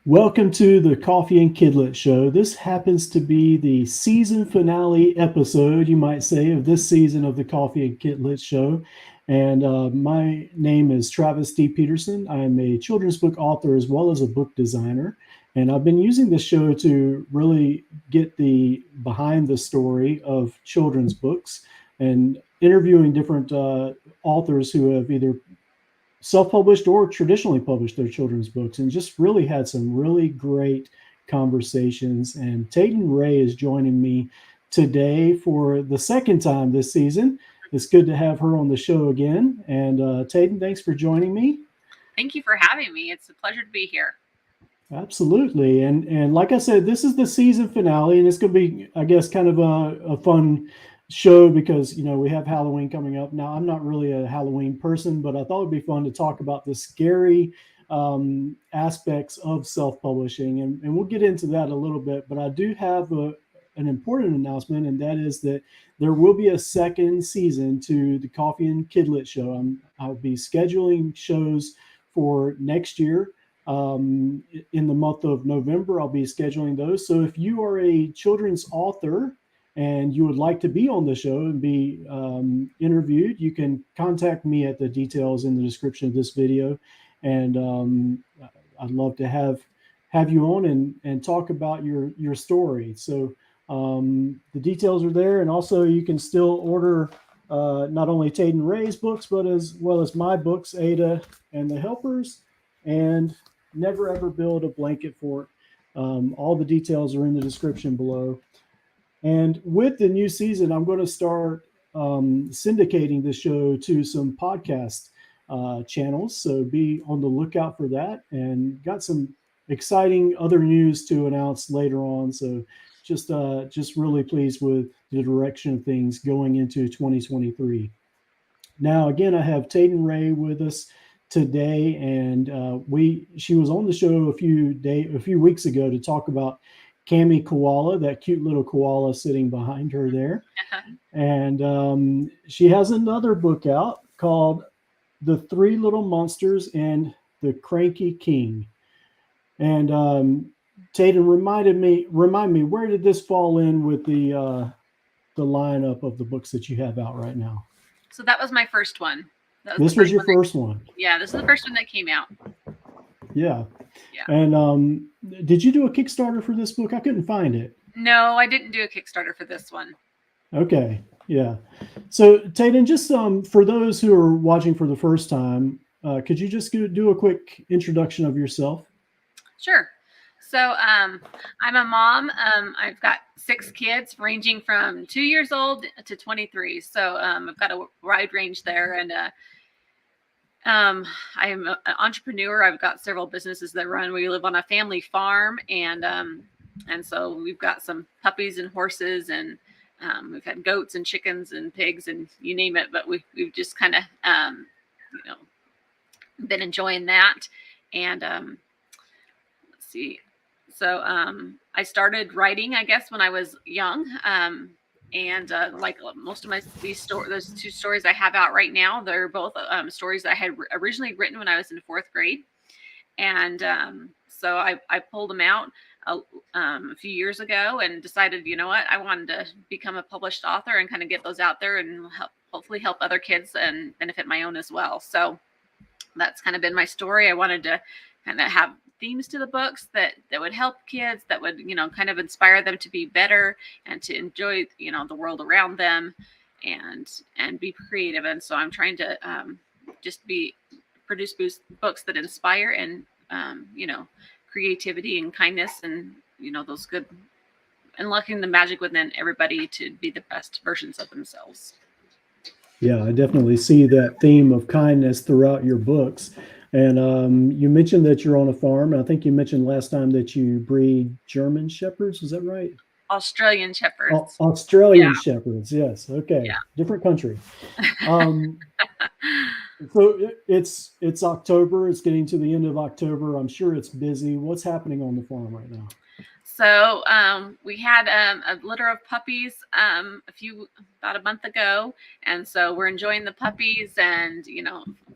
Welcome to the Coffee and Kidlit Show. This happens to be the season finale episode, you might say, of this season of the Coffee and Kidlit Show. And my name is Travis D. Peterson. I am a children's book author as well as a book designer. And I've been using this show to really get the behind the story of children's books and interviewing different authors who have either self-published or traditionally published their children's books, and just really had some really great conversations. And Teydon Rae is joining me today for the second time this season. It's good to have her on the show again. And Teydon, thanks for joining me. Thank you for having me. It's a pleasure to be here. Absolutely. And like I said, this is the season finale, and it's going to be, I guess, kind of a fun show because, we have Halloween coming up. Now, I'm not really a Halloween person, but I thought it'd be fun to talk about the scary aspects of self-publishing, and we'll get into that a little bit. But I do have an important announcement, and that is that there will be a second season to the Coffee and Kidlit Show. I'll be scheduling shows for next year. In the month of November, I'll be scheduling those. So if you are a children's author and you would like to be on the show and be interviewed, you can contact me at the details in the description of this video. And I'd love to have you on and talk about your story. So the details are there. And also you can still order not only Teydon Rae's books, but as well as my books, Ada and the Helpers, and Never Ever Build a Blanket Fort. All the details are in the description below. And with the new season, I'm going to start syndicating the show to some podcast channels. So be on the lookout for that. And got some exciting other news to announce later on. So just really pleased with the direction of things going into 2023. Now, again, I have Teydon Rae with us today, and she was on the show a few weeks ago to talk about Cami Koala, that cute little koala sitting behind her there. And she has another book out called The Three Little Monsters and the Cranky King. And Teydon, remind me, where did this fall in with the lineup of the books that you have out right now? So that was my first one. This was your first one. Yeah, this is the first one that came out. Yeah. And did you do a Kickstarter for this book? I couldn't find it. No, I didn't do a Kickstarter for this one. Okay. Yeah. So Teydon, just for those who are watching for the first time, could you just do a quick introduction of yourself? Sure. So I'm a mom. I've got 6 kids ranging from 2 years old to 23. So I've got a wide range there. And I am an entrepreneur. I've got several businesses that run. We live on a family farm, and so we've got some puppies and horses, and we've had goats and chickens and pigs and you name it. But we've just kind of been enjoying that. And let's see. So I started writing, I guess, when I was young. And like most of those 2 stories I have out right now, they're both stories I had originally written when I was in 4th grade. And so I pulled them out a few years ago and decided, you know what, I wanted to become a published author and kind of get those out there and hopefully help other kids and benefit my own as well. So that's kind of been my story. I wanted to kind of have themes to the books that would help kids, that would, kind of inspire them to be better and to enjoy, the world around them and be creative. And so I'm trying to just produce books that inspire and, creativity and kindness and, those good, unlocking the magic within everybody to be the best versions of themselves. Yeah, I definitely see that theme of kindness throughout your books. And you mentioned that you're on a farm. I think you mentioned last time that you breed German Shepherds. Is that right? Australian Shepherds. Australian Shepherds. Yes. Okay. Yeah. Different country. So it's October. It's getting to the end of October. I'm sure it's busy. What's happening on the farm right now? So we had a litter of puppies about a month ago, and so we're enjoying the puppies and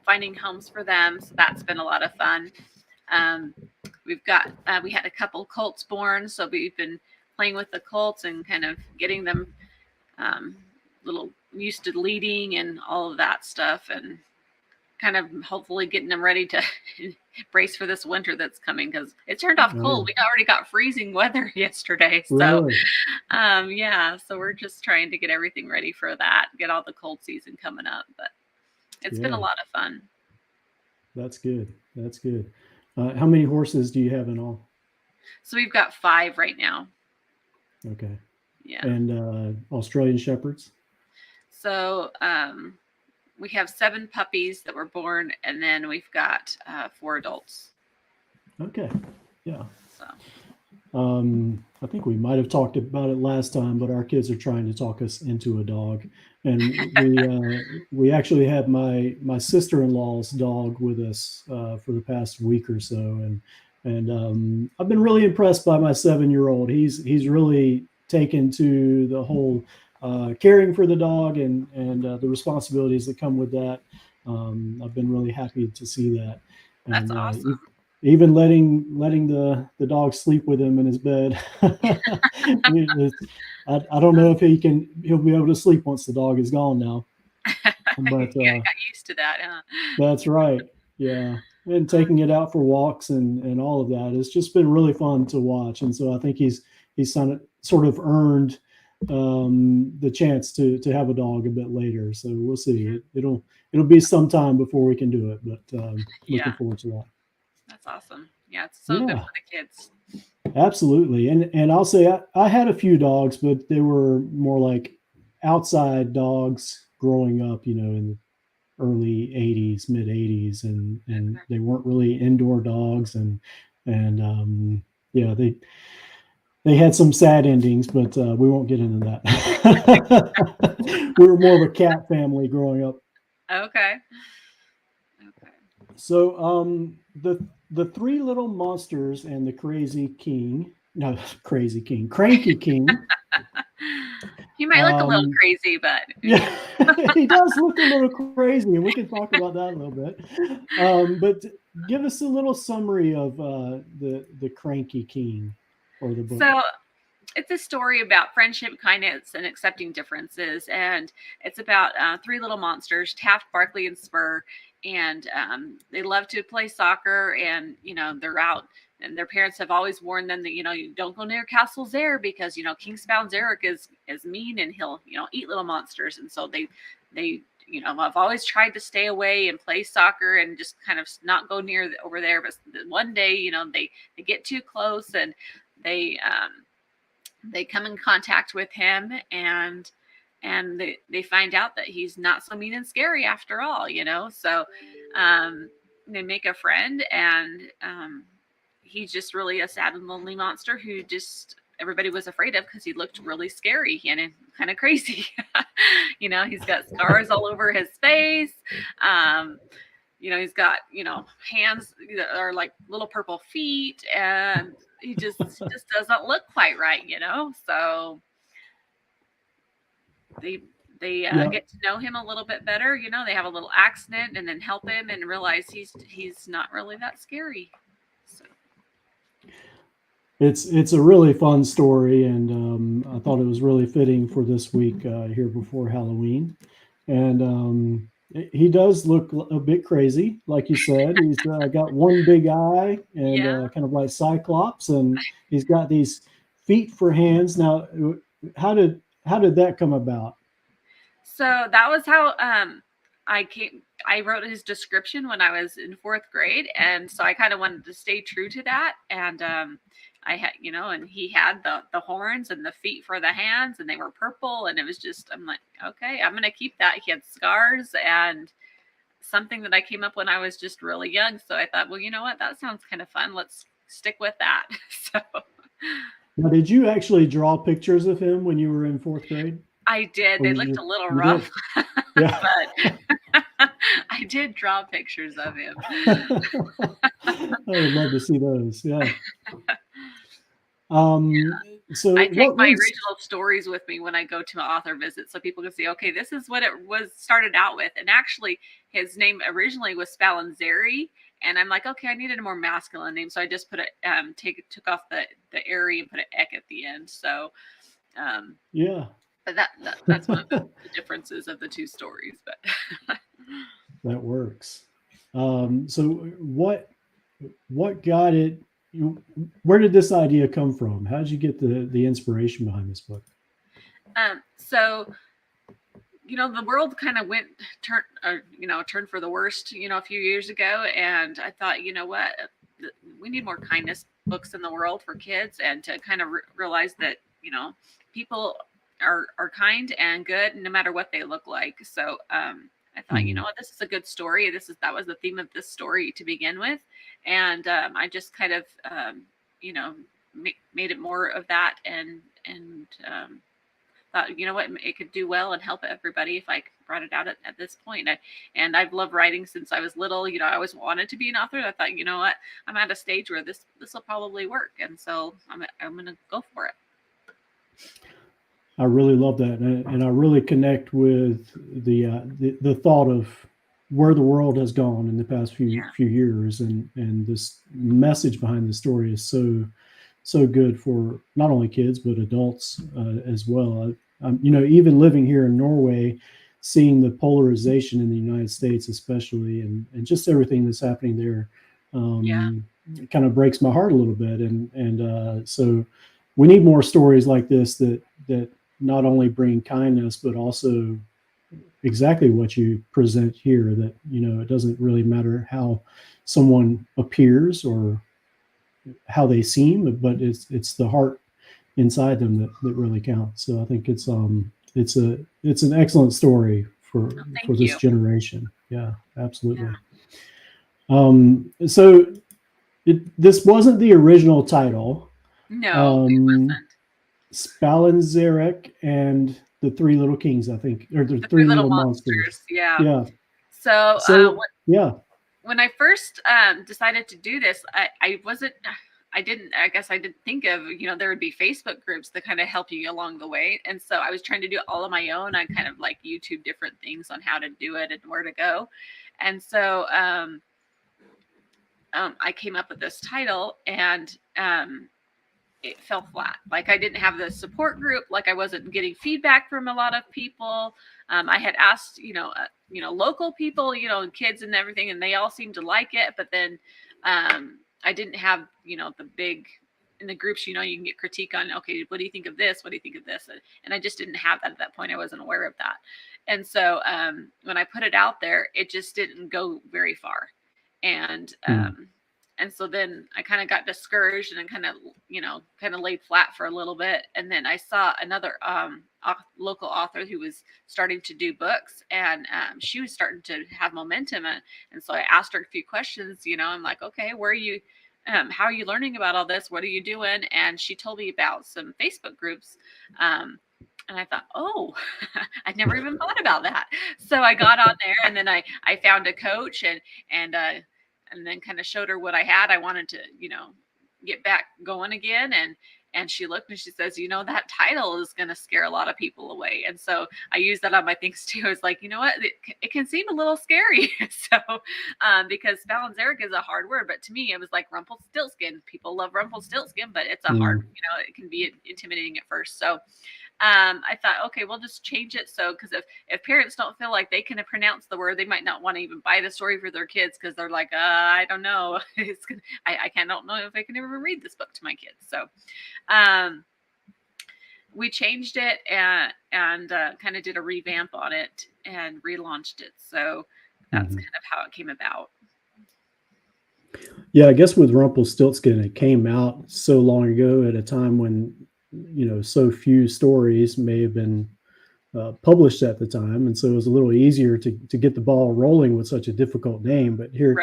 finding homes for them. So that's been a lot of fun. we've got we had a couple colts born, so we've been playing with the colts and kind of getting them little used to leading and all of that stuff, and kind of hopefully getting them ready to brace for this winter that's coming, because it turned off cold. We already got freezing weather yesterday. So Really? yeah, so we're just trying to get everything ready for that, get all the cold season coming up. But it's been a lot of fun. That's good. That's good. How many horses do you have in all? So we've got 5 right now. Okay. Yeah. And Australian Shepherds? So we have 7 puppies that were born, and then we've got 4 adults. Okay. Yeah. So I think we might have talked about it last time, but our kids are trying to talk us into a dog, and we actually had my sister-in-law's dog with us for the past week or so, and I've been really impressed by my 7-year-old. He's really taken to the whole caring for the dog and the responsibilities that come with that. I've been really happy to see that. That's awesome. Even letting the dog sleep with him in his bed. I don't know if he'll be able to sleep once the dog is gone now. But yeah, I got used to that, huh? That's right. Yeah. And taking it out for walks and all of that. It's just been really fun to watch. And so I think he's sort of earned the chance to have a dog a bit later. So we'll see. It'll be some time before we can do it, but looking forward to that. That's awesome. Yeah, it's so good for the kids. Absolutely. And I'll say I had a few dogs, but they were more like outside dogs growing up, in the early 80s, mid 80s, and they weren't really indoor dogs, and yeah, they had some sad endings, but we won't get into that. We were more of a cat family growing up. Okay. So the 3 little monsters and the Cranky King. He might look a little crazy, but yeah, he does look a little crazy, and we can talk about that a little bit. But give us a little summary of the Cranky King, or the book. So it's a story about friendship, kindness, and accepting differences, and it's about 3 little monsters: Taft, Barkley, and Spur. And they love to play soccer, and they're out, and their parents have always warned them that you don't go near Castle Zare, because King Spound Zarek is mean, and he'll eat little monsters. And so they I've always tried to stay away and play soccer and just kind of not go near over there. But one day they get too close, and they come in contact with him, and they find out that he's not so mean and scary after all, so they make a friend, and he's just really a sad and lonely monster who just everybody was afraid of, because he looked really scary and kind of crazy. He's got scars all over his face. He's got hands that are like little purple feet, and he just doesn't look quite right, so they get to know him a little bit better. They have a little accident, and then help him and realize he's not really that scary. So it's a really fun story, and I thought it was really fitting for this week here before Halloween. And he does look a bit crazy, like you said. He's got one big eye, and kind of like Cyclops, and he's got these feet for hands. Now, how did that come about? So that was how I wrote his description when I was in 4th grade, and so I kind of wanted to stay true to that. And I had, and he had the horns and the feet for the hands, and they were purple, and it was just, I'm like, okay, I'm gonna keep that. He had scars, and something that I came up when I was just really young. So I thought, well, you know what, that sounds kind of fun. Let's stick with that. So. Now, did you actually draw pictures of him when you were in 4th grade? I did. They looked a little rough. Yeah. But I did draw pictures of him. I would love to see those. Yeah. So I take my original stories with me when I go to an author visit, so people can see, okay, this is what it was started out with. And actually, his name originally was Spalanzeri, And I'm like, okay, I needed a more masculine name, so I just put it took off the airy and put an ek at the end. So yeah, but that's one of the differences of the two stories. But that works. So what got it? Where did this idea come from? How did you get the inspiration behind this book? So the world kind of turned for the worst, a few years ago. And I thought, you know what, we need more kindness books in the world for kids, and to kind of realize that, people are kind and good no matter what they look like. So I thought, you know what, this is a good story. That was the theme of this story to begin with. And I just kind of, made it more of that, and thought, you know what, it could do well and help everybody if I brought it out at this point. And I've loved writing since I was little. I always wanted to be an author. I thought, you know what, I'm at a stage where this will probably work, and so I'm going to go for it. I really love that, and I really connect with the thought of where the world has gone in the past few years, and this message behind the story is so good for not only kids but adults as well. Even living here in Norway, seeing the polarization in the United States, especially, and just everything that's happening there, it kind of breaks my heart a little bit. And so we need more stories like this that not only bring kindness, but also exactly what you present here, that, it doesn't really matter how someone appears or how they seem, but it's the heart inside them that really counts. So I think it's an excellent story for this generation. Yeah, absolutely. Yeah. So this wasn't the original title. No, it wasn't. Spallanzarek and the Three Little Kings, I think, or the Three Little Monsters. Yeah. Yeah. So yeah. When I first decided to do this, I guess I didn't think of, there would be Facebook groups that kind of help you along the way. And so I was trying to do it all on my own. I kind of like YouTube different things on how to do it and where to go. And so I came up with this title, and it fell flat. Like, I didn't have the support group. Like, I wasn't getting feedback from a lot of people. I had asked, local people, and kids and everything, and they all seemed to like it. But then I didn't have, the big, in the groups, you can get critique on, okay, what do you think of this? What do you think of this? And I just didn't have that at that point. I wasn't aware of that. And so when I put it out there, it just didn't go very far. And so then I kind of got discouraged, and kind of laid flat for a little bit. And then I saw another local author who was starting to do books, and she was starting to have momentum. And so I asked her a few questions. I'm like, okay, where are you? How are you learning about all this? What are you doing? And she told me about some Facebook groups. And I thought, oh, I'd never even thought about that. So I got on there, and then I found a coach, and then kind of showed her what I had. I wanted to, get back going again. And she looked, and she says, that title is going to scare a lot of people away. And so I use that on my things too. I was like, you know what, it can seem a little scary. So because Spallanzarek is a hard word, but to me, it was like Rumpelstiltskin. People love Rumpelstiltskin, but it's a hard, it can be intimidating at first. So I thought, okay, we'll just change it. So, because if parents don't feel like they can pronounce the word, they might not want to even buy the story for their kids, because they're like, I don't know. I don't know if I can ever read this book to my kids. So we changed it and kind of did a revamp on it and relaunched it. So that's kind of how it came about. Yeah, I guess with Rumpelstiltskin, it came out so long ago at a time when, so few stories may have been published at the time. And so it was a little easier to get the ball rolling with such a difficult name. But here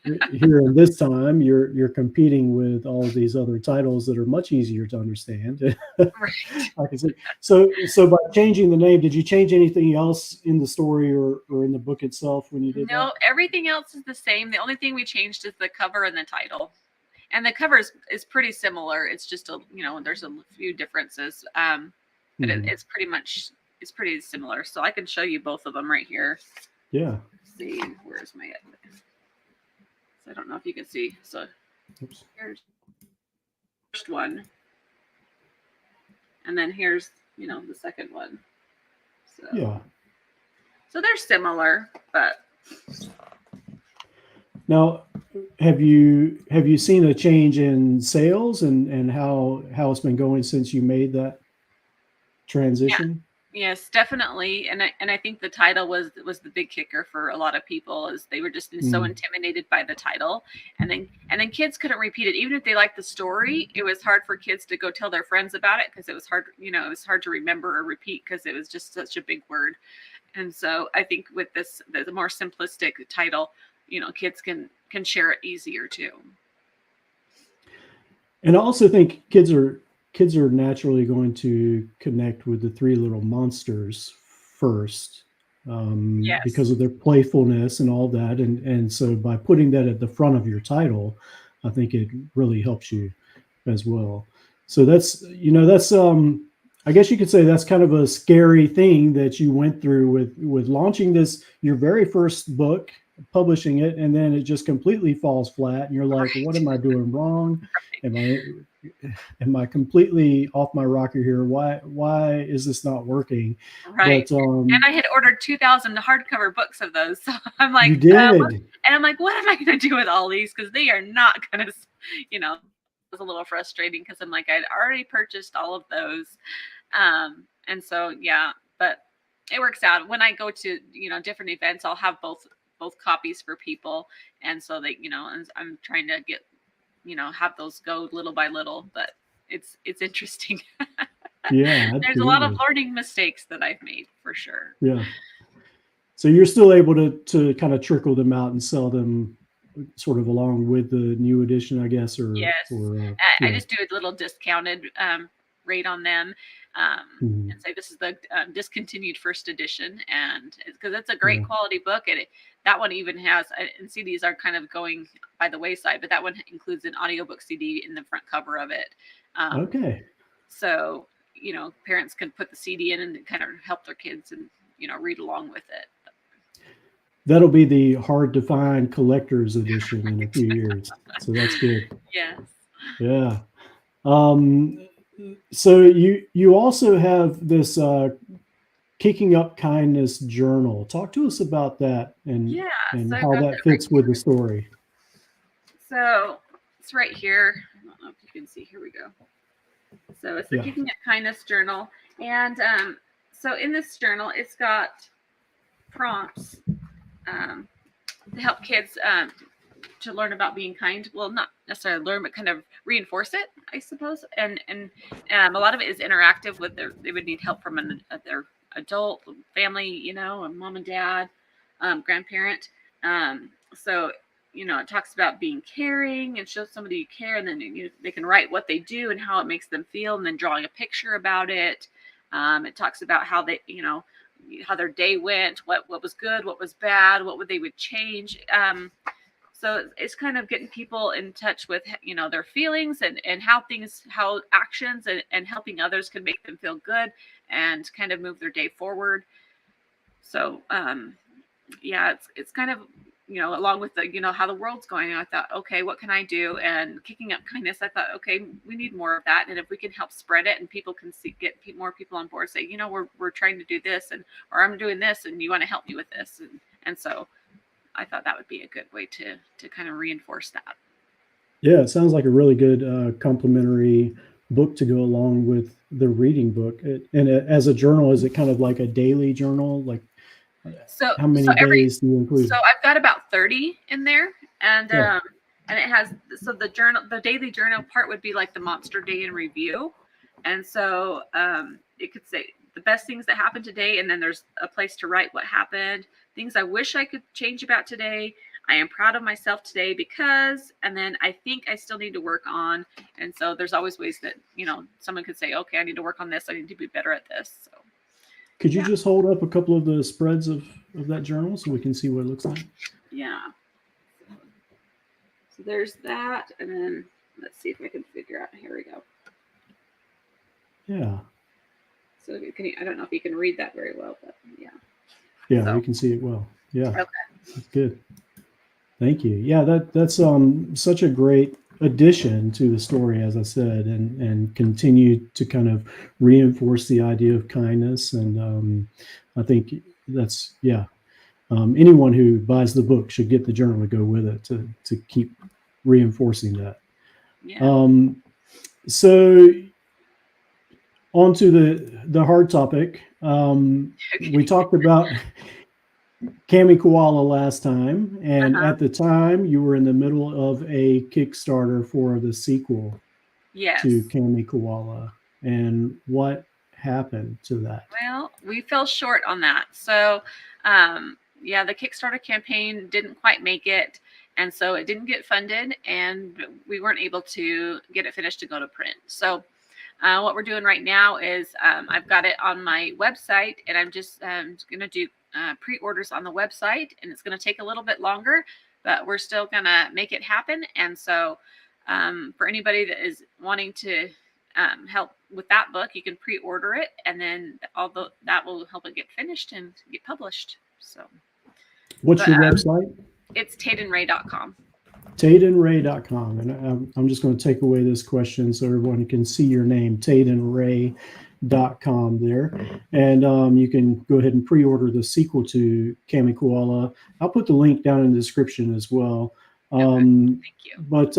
in this time, you're competing with all of these other titles that are much easier to understand. Right. Like I said, so by changing the name, did you change anything else in the story or in the book itself when you did that? No, everything else is the same. The only thing we changed is the cover and the title. And the cover is pretty similar. It's just there's a few differences. But it's pretty similar. So I can show you both of them right here. Yeah. Let's see, where's my So I don't know if you can see. So Oops. here's the first one. And then here's, the second one. So, yeah. So they're similar, but. Now, have you seen a change in sales and how it's been going since you made that transition? Yes, definitely, and I think the title was the big kicker for a lot of people, is they were just so intimidated by the title, and then kids couldn't repeat it even if they liked the story. It was hard for kids to go tell their friends about it because it was hard, it was hard to remember or repeat because it was just such a big word. And so I think with this, the more simplistic title, kids can share it easier too. And I also think kids are naturally going to connect with the Three Little Monsters first, Yes. because of their playfulness and all that. And so by putting that at the front of your title, I think it really helps you as well. So that's I guess you could say that's kind of a scary thing that you went through with launching this, your very first book, publishing it, and then it just completely falls flat, and you're like, Right. what am I doing wrong? Am I completely off my rocker here? Why is this not working? Right. But and I had ordered 2,000 hardcover books of those, so I'm like, you did, and I'm like, what am I going to do with all these? Because they are not going to, it was a little frustrating because I'm like, I'd already purchased all of those, and so yeah, but it works out. When I go to different events, I'll have both copies for people, and so they and I'm trying to get have those go little by little, but it's interesting. yeah, There's a lot of learning mistakes that I've made for sure. Yeah. So you're still able to kind of trickle them out and sell them sort of along with the new edition, I guess, or yes, I just do a little discounted rate on them, and say this is the discontinued first edition, and because it's a great quality book, and that one even has, and CDs are kind of going by the wayside, but that one includes an audiobook CD in the front cover of it. Okay. So parents can put the CD in and kind of help their kids and read along with it. That'll be the hard to find collector's edition in a few years. So that's good. Yes. Yeah. So you also have this Kicking Up Kindness journal. Talk to us about that and so how that fits with the story. So it's right here. I don't know if you can see. Here we go. So it's the Kicking Up Kindness journal, and so in this journal, it's got prompts to help kids to learn about being kind. Well, not necessarily learn, but kind of reinforce it, I suppose. And a lot of it is interactive with they would need help from their adult family, a mom and dad, grandparent. So it talks about being caring and show somebody you care, and then they can write what they do and how it makes them feel, and then drawing a picture about it. It talks about how they, how their day went, what was good, what was bad, what they would change. So it's kind of getting people in touch with their feelings and how actions and helping others can make them feel good and kind of move their day forward. So it's kind of along with the how the world's going. I thought, okay, what can I do? And Kicking Up Kindness, I thought, okay, we need more of that, and if we can help spread it and people can get more people on board, say, we're trying to do this, or I'm doing this, and you want to help me with this, and so I thought that would be a good way to kind of reinforce that. Yeah, it sounds like a really good complementary book to go along with the reading book. As a journal, is it kind of like a daily journal? Like, how many days do you include? So I've got about 30 in there, and it has, so the daily journal part would be like the monster day in review, and so it could say the best things that happened today, and then there's a place to write what happened, things I wish I could change about today, I am proud of myself today because, and then I think I still need to work on. And so there's always ways that someone could say, okay, I need to work on this, I need to be better at this. So could you just hold up a couple of the spreads of that journal so we can see what it looks like? Yeah. So there's that, and then let's see if I can figure out. Here we go. Yeah. So I don't know if you can read that very well, but yeah. Yeah, we can see it well. Yeah. Okay. That's good. Thank you. Yeah, that's such a great addition to the story, as I said, and continue to kind of reinforce the idea of kindness. And I think that's yeah. Anyone who buys the book should get the journal to go with it to keep reinforcing that. Yeah. Um, so on to the hard topic. We Okay. talked about Cami Koala last time, and Uh-huh. at the time, you were in the middle of a Kickstarter for the sequel to Yes. Cami Koala. And what happened to that? Well, we fell short on that. So, yeah, the Kickstarter campaign didn't quite make it. And so it didn't get funded, and we weren't able to get it finished to go to print. So, what we're doing right now is I've got it on my website, and I'm just going to do pre-orders on the website, and it's going to take a little bit longer, but we're still going to make it happen. And so, for anybody that is wanting to help with that book, you can pre-order it, and then although that will help it get finished and get published. So, What's but your website? it's teydonrae.com. TeydonRae.com. And I'm just going to take away this question so everyone can see your name, TeydonRae.com there. And you can go ahead and pre-order the sequel to Cami Koala. I'll put the link down in the description as well. Okay. Thank you. But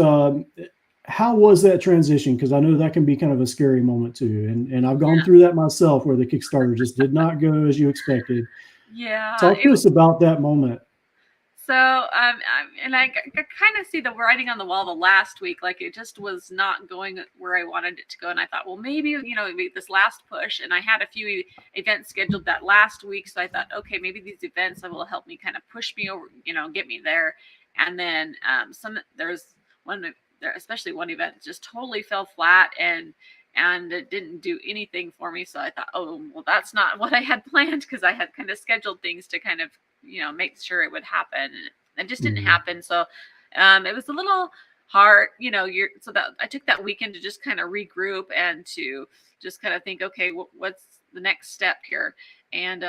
how was that transition? Because I know that can be kind of a scary moment too. And I've gone through that myself where the Kickstarter just did not go as you expected. Yeah. Talk to us about that moment. So, and I kind of see the writing on the wall the last week, like it just was not going where I wanted it to go. And I thought, well, maybe, this last push, and I had a few events scheduled that last week. So I thought, okay, maybe these events will help me kind of push me over, get me there. And then there's one, especially one event just totally fell flat, and it didn't do anything for me. So I thought, oh, well, that's not what I had planned, because I had kind of scheduled things to kind of, make sure it would happen, and it just didn't happen. So it was a little hard, so that I took that weekend to just kind of regroup and to just kind of think, okay, what's the next step here? And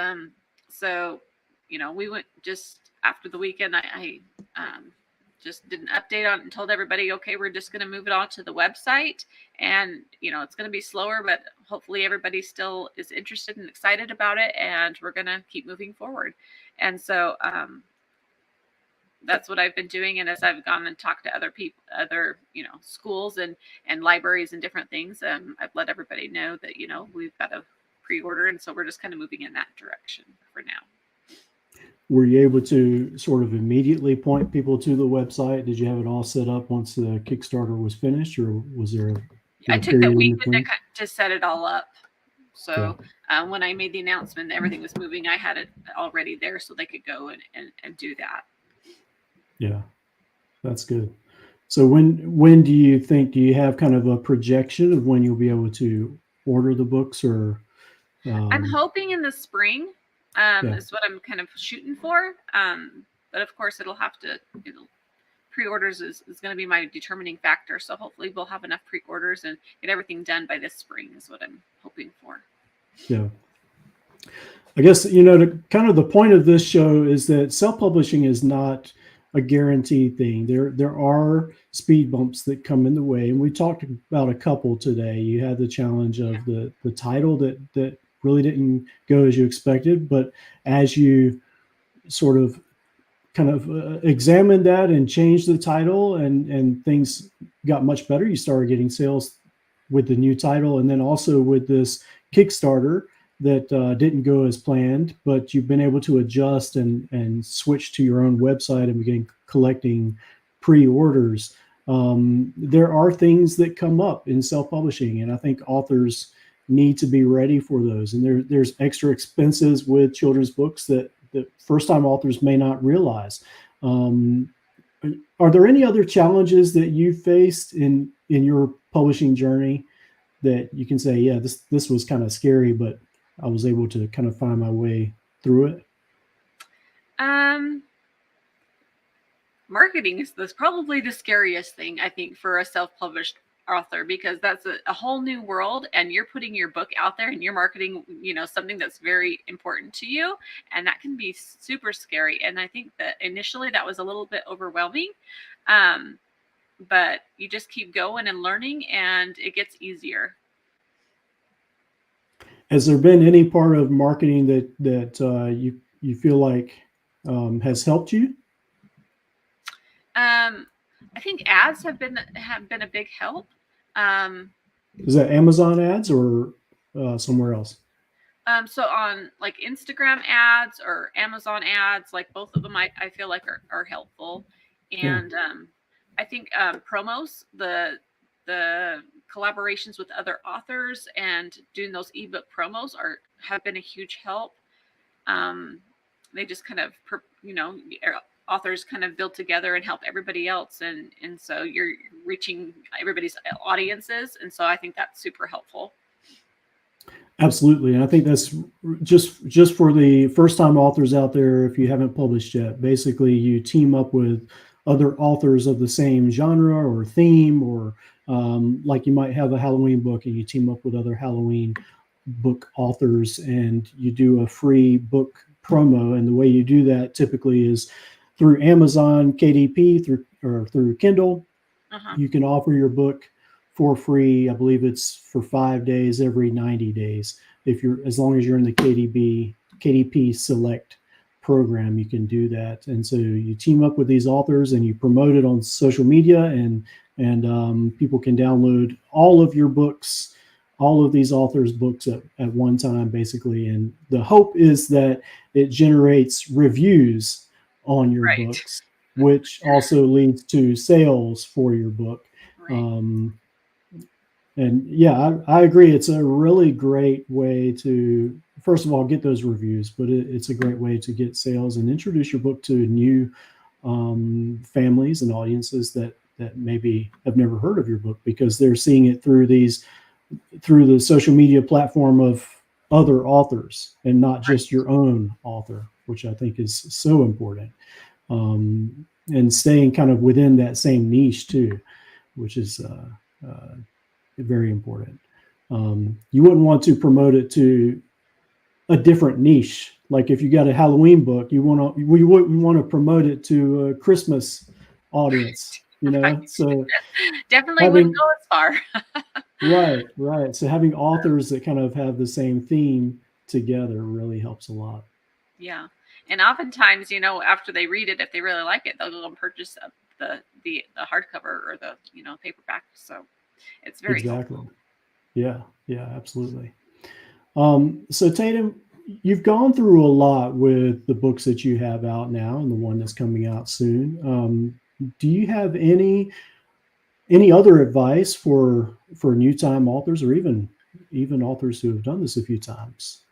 so, we went just after the weekend, I just did an update on it and told everybody, okay, we're just going to move it on to the website, and it's going to be slower, but hopefully everybody still is interested and excited about it, and we're going to keep moving forward. And so that's what I've been doing. And as I've gone and talked to other people, other schools and libraries and different things, I've let everybody know that we've got a pre-order, and so we're just kind of moving in that direction for now. Were you able to sort of immediately point people to the website? Did you have it all set up once the Kickstarter was finished, or was there I took that weekend to set it all up. So when I made the announcement, everything was moving, I had it already there so they could go and do that. Yeah, that's good. So when do you have kind of a projection of when you'll be able to order the books? Or I'm hoping in the spring. Is what I'm kind of shooting for. But of course it'll have to, pre-orders is going to be my determining factor. So hopefully we'll have enough pre-orders and get everything done by this spring is what I'm hoping for. Yeah. I guess, kind of the point of this show is that self-publishing is not a guaranteed thing. There are speed bumps that come in the way. And we talked about a couple today. You had the challenge of the title that really didn't go as you expected, but as you sort of kind of examined that and changed the title, and things got much better, you started getting sales with the new title, and then also with this Kickstarter that didn't go as planned, but you've been able to adjust and switch to your own website and begin collecting pre-orders. There are things that come up in self-publishing, and I think authors need to be ready for those. And there's extra expenses with children's books that first-time authors may not realize. Are there any other challenges that you faced in your publishing journey that you can say, yeah, this was kind of scary, but I was able to kind of find my way through it? Marketing is probably the scariest thing, I think, for a self-published author, because that's a whole new world, and you're putting your book out there and you're marketing, something that's very important to you, and that can be super scary. And I think that initially that was a little bit overwhelming, but you just keep going and learning, and it gets easier. Has there been any part of marketing that you feel like has helped you? I think ads have been a big help. Is that Amazon ads or somewhere else? So on like Instagram ads or Amazon ads, like both of them, I feel like are helpful. And I think promos, the collaborations with other authors and doing those ebook promos have been a huge help. They just kind of, authors kind of build together and help everybody else. And so you're reaching everybody's audiences. And so I think that's super helpful. Absolutely. And I think that's just for the first time authors out there, if you haven't published yet, basically you team up with other authors of the same genre or theme, or like you might have a Halloween book and you team up with other Halloween book authors and you do a free book promo. And the way you do that typically is through Amazon, KDP, through Kindle. You can offer your book for free. I believe it's for 5 days every 90 days. As long as you're in the KDP Select program, you can do that. And so you team up with these authors and you promote it on social media, and people can download all of your books, all of these authors' books at one time, basically. And the hope is that it generates reviews on your books, which also leads to sales for your book. Right. And yeah, I agree. It's a really great way to, first of all, get those reviews, but it's a great way to get sales and introduce your book to new families and audiences that maybe have never heard of your book, because they're seeing it through the social media platform of other authors and not just your own author, which I think is so important. And staying kind of within that same niche too, which is very important. You wouldn't want to promote it to a different niche. Like if you got a Halloween book, we wouldn't want to promote it to a Christmas audience, Right. So definitely wouldn't go as far. Right. So having authors that kind of have the same theme together really helps a lot. Yeah. And oftentimes, after they read it, if they really like it, they'll go and purchase the hardcover or the paperback. So it's very helpful. Yeah, absolutely. So Teydon, you've gone through a lot with the books that you have out now and the one that's coming out soon. Do you have any other advice for new time authors, or even authors who have done this a few times?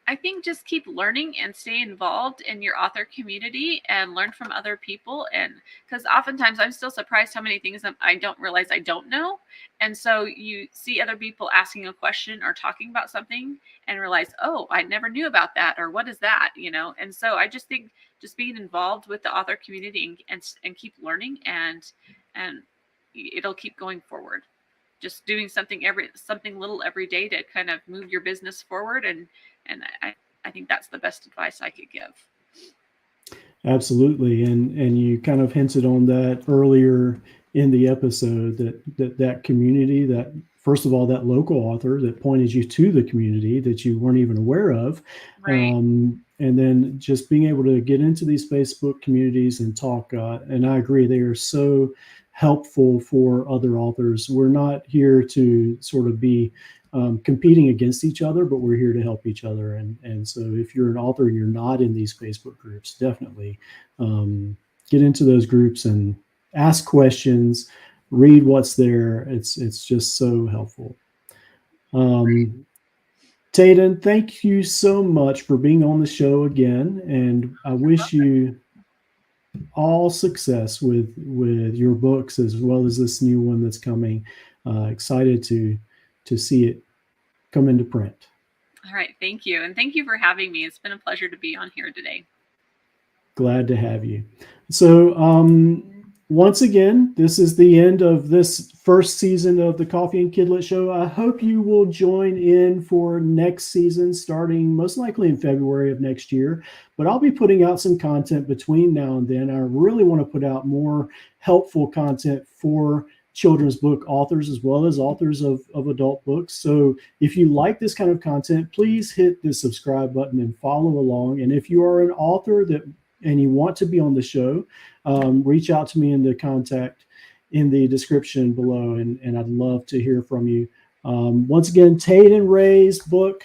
I think just keep learning and stay involved in your author community and learn from other people. And because oftentimes I'm still surprised how many things I don't realize I don't know. And so you see other people asking a question or talking about something and realize, oh, I never knew about that, or what is that, And so I just think just being involved with the author community and keep learning, and it'll keep going forward. Just doing something little every day to kind of move your business forward, and I think that's the best advice I could give. Absolutely, and you kind of hinted on that earlier in the episode, that community, that first of all, that local author that pointed you to the community that you weren't even aware of, right. And then just being able to get into these Facebook communities and talk. And I agree, they are so helpful for other authors. We're not here to sort of be competing against each other, but we're here to help each other. And so if you're an author and you're not in these Facebook groups, definitely get into those groups and ask questions, read what's there. It's just so helpful. Teydon, thank you so much for being on the show again, and I wish you all success with your books, as well as this new one that's coming. Excited to see it come into print. All right, thank you, and thank you for having me. It's been a pleasure to be on here today. Glad to have you. So once again, this is the end of this first season of the Coffee and Kidlit Show. I hope you will join in for next season, starting most likely in February of next year. But I'll be putting out some content between now and then. I really want to put out more helpful content for children's book authors as well as authors of adult books. So if you like this kind of content, please hit the subscribe button and follow along. And if you are an author and you want to be on the show, reach out to me in the contact in the description below, and I'd love to hear from you. Once again, Teydon Rae's book,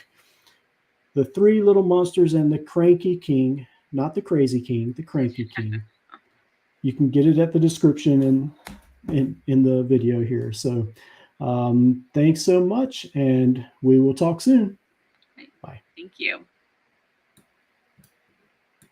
The Three Little Monsters and the Cranky King, not the Crazy King, the Cranky King. You can get it at the description in the video here. So thanks so much, and we will talk soon. Bye. Thank you.